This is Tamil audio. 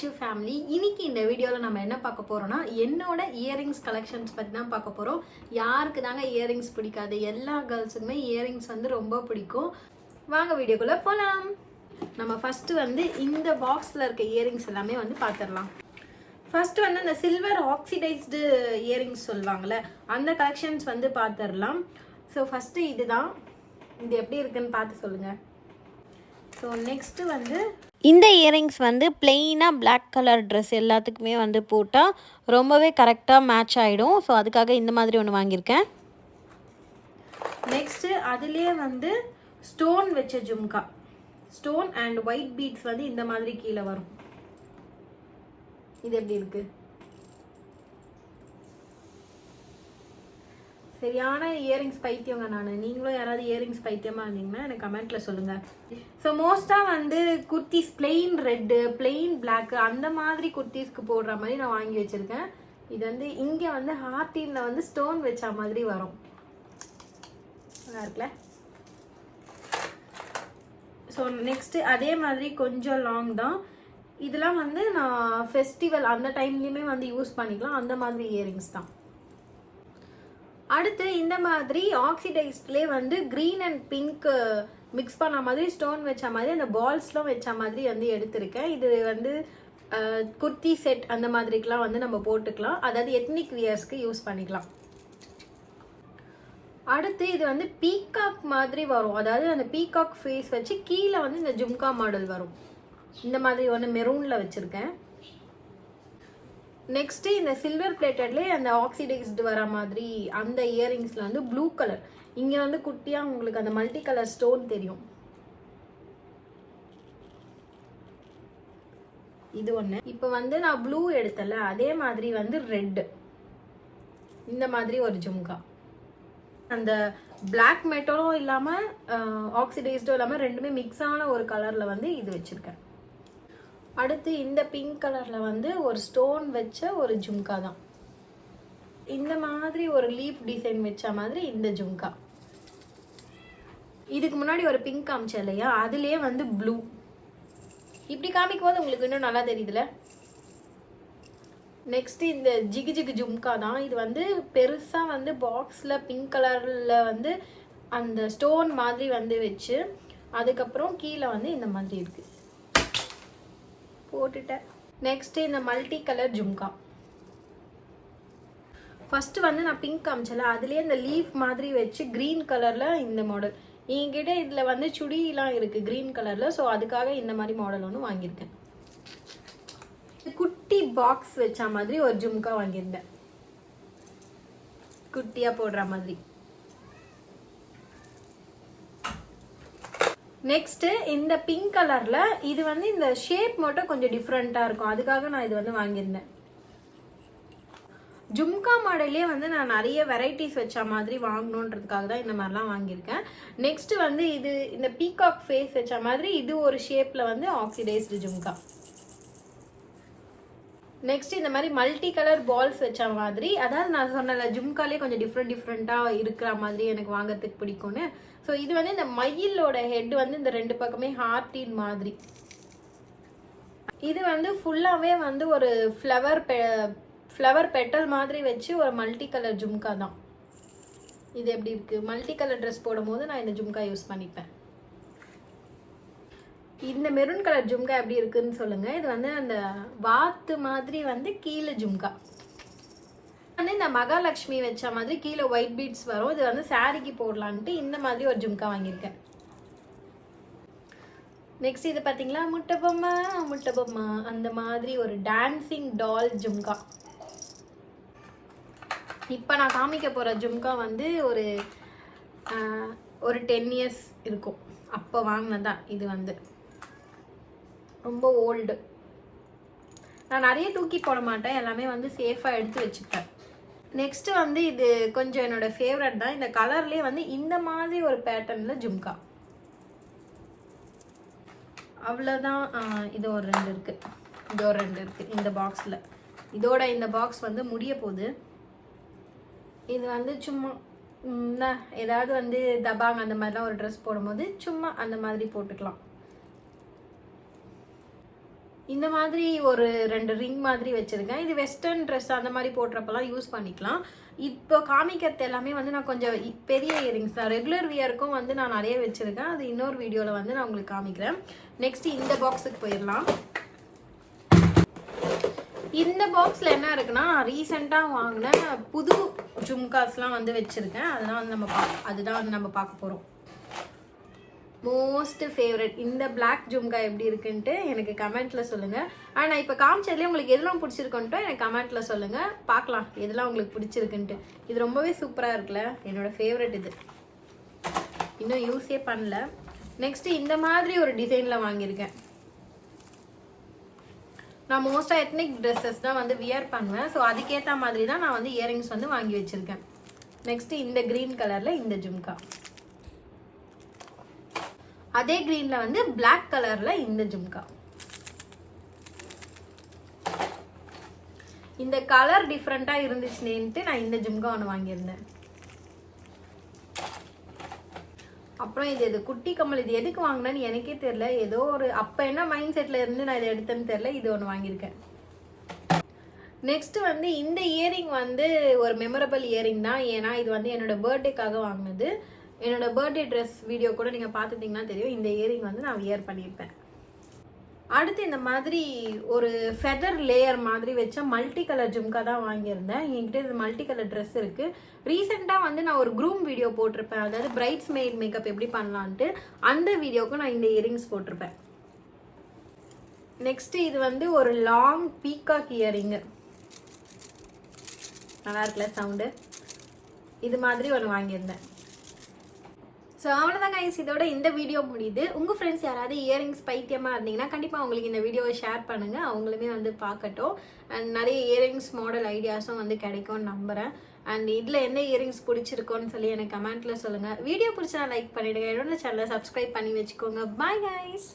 ஐஷு ஃபேமிலி. இன்னைக்கு இந்த வீடியோவில் நம்ம என்ன பார்க்க போறோம்னா என்னோட இயரிங்ஸ் கலெக்ஷன்ஸ் பற்றி தான் பார்க்க போகிறோம். யாருக்கு தாங்க இயரிங்ஸ் பிடிக்காது? எல்லா கேர்ள்ஸுக்குமே இயரிங்ஸ் வந்து ரொம்ப பிடிக்கும். வாங்க வீடியோக்குள்ளே போகலாம். நம்ம ஃபஸ்ட்டு வந்து இந்த பாக்ஸில் இருக்க இயரிங்ஸ் எல்லாமே வந்து பார்த்துடலாம். ஃபர்ஸ்ட் வந்து அந்த சில்வர் ஆக்சிடைஸ்டு இயரிங்ஸ் சொல்லுவாங்கள்ல, அந்த கலெக்ஷன்ஸ் வந்து பார்த்துடலாம். ஸோ ஃபஸ்ட்டு இதுதான். இது எப்படி இருக்குன்னு பார்த்து சொல்லுங்கள். ஸோ நெக்ஸ்ட்டு வந்து இந்த இயரிங்ஸ் வந்து பிளெயினாக பிளாக் கலர் ட்ரெஸ் எல்லாத்துக்குமே வந்து போட்டால் ரொம்பவே கரெக்டாக மேட்ச் ஆகிடும். ஸோ அதுக்காக இந்த மாதிரி ஒன்று வாங்கியிருக்கேன். நெக்ஸ்ட்டு அதுலேயே வந்து ஸ்டோன் வச்ச ஜும்கா, ஸ்டோன் அண்ட் ஒயிட் பீட்ஸ் வந்து இந்த மாதிரி கீழே வரும். இது எப்படி இருக்கு? சரியான இயரிங்ஸ் பைத்தியங்க நான். நீங்களும் யாராவது இயரிங்ஸ் பைத்தியமாக இருந்தீங்கன்னா எனக்கு கமெண்ட்ல சொல்லுங்கள். ஸோ மோஸ்ட்டாக வந்து kurtis plain red, plain black அந்த மாதிரி குர்த்திஸ்க்கு போடுற மாதிரி நான் வாங்கி வச்சுருக்கேன். இது வந்து இங்கே வந்து ஹார்டினில் வந்து ஸ்டோன் வச்ச மாதிரி வரும். நல்லா இருக்குல்ல? ஸோ நெக்ஸ்ட்டு அதே மாதிரி கொஞ்சம் லாங் தான். இதெல்லாம் வந்து நான் ஃபெஸ்டிவல் அந்த டைம்லேயுமே வந்து யூஸ் பண்ணிக்கலாம். அந்த மாதிரி இயரிங்ஸ் தான். அடுத்து இந்த மாதிரி ஆக்சிடைஸ்ட்லேயே வந்து க்ரீன் அண்ட் பிங்க் மிக்ஸ் பண்ண மாதிரி ஸ்டோன் வச்ச மாதிரி அந்த பால்ஸ்லாம் வச்ச மாதிரி வந்து எடுத்திருக்கேன். இது வந்து குர்த்தி செட் அந்த மாதிரிக்கெலாம் வந்து நம்ம போட்டுக்கலாம். அதாவது எத்னிக் வியர்ஸ்க்கு யூஸ் பண்ணிக்கலாம். அடுத்து இது வந்து பீகாக் மாதிரி வரும். அதாவது அந்த பீகாக் ஃபேஸ் வச்சு கீழே வந்து இந்த ஜும்கா மாடல் வரும். இந்த மாதிரி ஒன்று மெரூனில் வச்சுருக்கேன். நெக்ஸ்ட்டு இந்த சில்வர் பிளேட்டட்லேயே அந்த ஆக்சிடைஸ்டு வர மாதிரி அந்த இயரிங்ஸில் வந்து ப்ளூ கலர், இங்கே வந்து குட்டியாக உங்களுக்கு அந்த மல்டி கலர் ஸ்டோன் தெரியும். இது ஒன்று. இப்போ வந்து நான் ப்ளூ எடுத்தல, அதே மாதிரி வந்து ரெட்டு, இந்த மாதிரி ஒரு ஜும்கா. அந்த பிளாக் மெட்டலும் இல்லாமல் ஆக்சிடைஸ்டும் இல்லாமல் ரெண்டுமே மிக்ஸ் ஆன ஒரு கலரில் வந்து இது வச்சுருக்கேன். அடுத்து இந்த பிங்க் கலரில் வந்து ஒரு ஸ்டோன் வச்ச ஒரு ஜும்கா தான். இந்த மாதிரி ஒரு லீஃப் டிசைன் வச்ச மாதிரி இந்த ஜும்கா. இதுக்கு முன்னாடி ஒரு பிங்க் காமிச்சேன் இல்லையா, அதுலேயே வந்து ப்ளூ. இப்படி காமிக்கும் போது உங்களுக்கு இன்னும் நல்லா தெரியுதுல. நெக்ஸ்ட்டு இந்த ஜிகு ஜிகு ஜும்கா தான். இது வந்து பெருசாக வந்து பாக்ஸில் பிங்க் கலரில் வந்து அந்த ஸ்டோன் மாதிரி வந்து வச்சு அதுக்கப்புறம் கீழே வந்து இந்த மாதிரி இருக்குது போட்டுட்டேன். நெக்ஸ்ட் இந்த மல்டி கலர் ஜும்கா. ஃபர்ஸ்ட் வந்து நான் பிங்க் காமிச்சல, அதுலேயே இந்த லீஃப் மாதிரி வச்சு க்ரீன் கலரில் இந்த மாடல். என்கிட்ட இதில் வந்து சுடிலாம் இருக்குது க்ரீன் கலரில். ஸோ அதுக்காக இந்த மாதிரி மாடல் ஒன்று வாங்கியிருக்கேன். குட்டி பாக்ஸ் வச்ச மாதிரி ஒரு ஜும்கா வாங்கியிருந்தேன், குட்டியாக போடுற மாதிரி. நெக்ஸ்ட்டு இந்த பிங்க் கலரில் இது வந்து இந்த ஷேப் மட்டும் கொஞ்சம் டிஃப்ரெண்ட்டாக இருக்கும். அதுக்காக நான் இது வந்து வாங்கியிருந்தேன். ஜும்கா மாடல்லே வந்து நான் நிறைய வெரைட்டிஸ் வச்ச மாதிரி வாங்கணுன்றதுக்காக தான் இந்த மாதிரிலாம் வாங்கியிருக்கேன். நெக்ஸ்ட்டு வந்து இது இந்த பீகாக் ஃபேஸ் வச்ச மாதிரி இது ஒரு ஷேப்பில் வந்து ஆக்சிடைஸ்டு ஜும்கா. நெக்ஸ்ட் இந்த மாதிரி மல்டி கலர் பால்ஸ் வச்ச மாதிரி, அதாவது நான் சொன்னல ஜும்காலே கொஞ்சம் டிஃப்ரெண்ட்டாக இருக்கிற மாதிரி எனக்கு வாங்கிறதுக்கு பிடிக்கும்னு. ஸோ இது வந்து இந்த மயிலோட ஹெட் வந்து இந்த ரெண்டு பக்கமே ஹார்டின் மாதிரி. இது வந்து ஃபுல்லாகவே வந்து ஒரு ஃப்ளவர் பெட்டல் மாதிரி வச்சு ஒரு மல்டி கலர் ஜும்கா தான். இது எப்படி இருக்குது? மல்டி கலர் ட்ரெஸ் போடும் போது நான் இந்த ஜும்கா யூஸ் பண்ணிப்பேன். இந்த மெரூன் கலர் ஜும்கா எப்படி இருக்குன்னு சொல்லுங்கள். இது வந்து அந்த வாத்து மாதிரி வந்து கீழே ஜும்கா வந்து இந்த மகாலட்சுமி வச்ச மாதிரி கீழே ஒயிட் பீட்ஸ் வரும். இது வந்து சாரிக்கு போடலான்ட்டு இந்த மாதிரி ஒரு ஜும்கா வாங்கியிருக்கேன். நெக்ஸ்ட் இது பார்த்தீங்களா, முட்டை பொம்மை அந்த மாதிரி ஒரு டான்சிங் டால் ஜும்கா. இப்போ நான் காமிக்க போகிற ஜும்கா வந்து ஒரு 10 years இருக்கும் அப்போ வாங்கினதான். இது வந்து ரொம்ப ஓல்டு. நான் நிறைய தூக்கி போட மாட்டேன், எல்லாமே வந்து சேஃபாக எடுத்து வச்சுப்பேன். நெக்ஸ்ட்டு வந்து இது கொஞ்சம் என்னோட ஃபேவரட் தான். இந்த கலர்லேயே வந்து இந்த மாதிரி ஒரு பேட்டர்னில் ஜும்கா. அவ்வளோதான். இது ஒரு 2 இருக்குது, இது ஒரு 2 இருக்குது இந்த பாக்ஸில். இதோட இந்த பாக்ஸ் வந்து முடிய போகுது. இது வந்து சும்மா ஏதாவது வந்து தபாங் அந்த மாதிரிலாம் ஒரு ட்ரெஸ் போடும்போது சும்மா அந்த மாதிரி போட்டுக்கலாம். இந்த மாதிரி ஒரு 2 ரிங் மாதிரி வச்சுருக்கேன். இது வெஸ்டர்ன் ட்ரெஸ் அந்த மாதிரி போடுறப்பெல்லாம் யூஸ் பண்ணிக்கலாம். இப்போ காமிக்கிறது எல்லாமே வந்து நான் கொஞ்சம் பெரிய இயரிங்ஸ் தான். ரெகுலர் வியருக்கும் வந்து நான் நிறைய வச்சுருக்கேன். அது இன்னொரு வீடியோவில் வந்து நான் உங்களுக்கு காமிக்கிறேன். நெக்ஸ்ட் இந்த பாக்ஸுக்கு போயிடலாம். இந்த பாக்ஸில் என்ன இருக்குன்னா, நான் ரீசெண்டாக வாங்கின புது ஜும்காஸ்லாம் வந்து வச்சுருக்கேன். அதெல்லாம் வந்து அதுதான் வந்து நம்ம பார்க்க போகிறோம். மோஸ்ட் ஃபேவரட் இந்த பிளாக் ஜும்கா எப்படி இருக்குன்ட்டு எனக்கு கமெண்ட்டில் சொல்லுங்கள். ஆனால் நான் இப்போ காமிச்சதுலேயே உங்களுக்கு எதெல்லாம் பிடிச்சிருக்குன்ட்டு எனக்கு கமெண்ட்டில் சொல்லுங்கள். பார்க்கலாம் எதெல்லாம் உங்களுக்கு பிடிச்சிருக்குன்ட்டு. இது ரொம்பவே சூப்பராக இருக்குல்ல, என்னோட ஃபேவரட் இது. இன்னும் யூஸே பண்ணல. நெக்ஸ்ட்டு இந்த மாதிரி ஒரு டிசைனில் வாங்கியிருக்கேன். நான் மோஸ்ட்டாக எத்னிக் ட்ரெஸ்ஸஸ் தான் வந்து வியர் பண்ணுவேன். ஸோ அதுக்கேற்ற மாதிரி தான் நான் வந்து இயரிங்ஸ் வந்து வாங்கி வச்சுருக்கேன். நெக்ஸ்ட்டு இந்த க்ரீன் கலரில் இந்த ஜும்கா, அதே க்ரீனில் வந்து பிளாக் கலரில் இந்த ஜும்கா. இந்த கலர் டிஃப்ரெண்ட்டாக இருந்துச்சுன்னுட்டு நான் இந்த ஜும்கா ஒன்று வாங்கியிருந்தேன். அப்புறம் இது குட்டி கம்மல். இது எதுக்கு வாங்கினேன்னு எனக்கே தெரியல. ஏதோ ஒரு அப்போ என்ன மைண்ட் செட்டில் இருந்து நான் இதை எடுத்தேன்னு தெரியல. இது ஒன்று வாங்கியிருக்கேன். நெக்ஸ்ட் வந்து இந்த இயரிங் வந்து ஒரு மெமரபிள் இயரிங் தான். ஏன்னா இது வந்து என்னோட பர்த்டேக்காக வாங்கினது. என்னோட பர்த்டே ட்ரெஸ் வீடியோ கூட நீங்கள் பார்த்துட்டிங்கன்னா தெரியும். இந்த இயரிங் வந்து நான் வியர் பண்ணியிருப்பேன். அடுத்து இந்த மாதிரி ஒரு ஃபெதர் லேயர் மாதிரி வச்ச மல்டி கலர் ஜும்கா தான் வாங்கியிருந்தேன். என்கிட்ட இது மல்டி கலர் ட்ரெஸ் இருக்குது. ரீசெண்டாக வந்து நான் ஒரு க்ரூம் வீடியோ போட்டிருப்பேன். அதாவது பிரைட்ஸ் மெய்ட் மேக்கப் எப்படி பண்ணலான்ட்டு. அந்த வீடியோவுக்கு நான் இந்த இயரிங்ஸ் போட்டிருப்பேன். நெக்ஸ்ட் இது வந்து ஒரு லாங் பீகாக் இயரிங்கு. நல்லா இருக்குல்ல சவுண்டு. இது மாதிரி ஒன்று வாங்கியிருந்தேன். ஸோ அவ்வளோதான் கைஸ், இதோட இந்த வீடியோ முடியுது. உங்கள் ஃப்ரெண்ட்ஸ் யாராவது இயரிங்ஸ் பைத்தியமாக இருந்தீங்கன்னா கண்டிப்பாக அவங்களுக்கு இந்த வீடியோவை ஷேர் பண்ணுங்கள். அவங்களுமே வந்து பார்க்கட்டும். அண்ட் நிறைய இயரிங்ஸ் மாடல் ஐடியாஸும் வந்து கிடைக்கும்னு நம்புகிறேன். அண்ட் இதில் எந்த இயரிங்ஸ் பிடிச்சிருக்கோன்னு சொல்லி எனக்கு கமெண்ட்டில் சொல்லுங்கள். வீடியோ பிடிச்சா லைக் பண்ணிவிடுங்க. என்னோட சேனலை சப்ஸ்கிரைப் பண்ணி வச்சுக்கோங்க. Bye guys.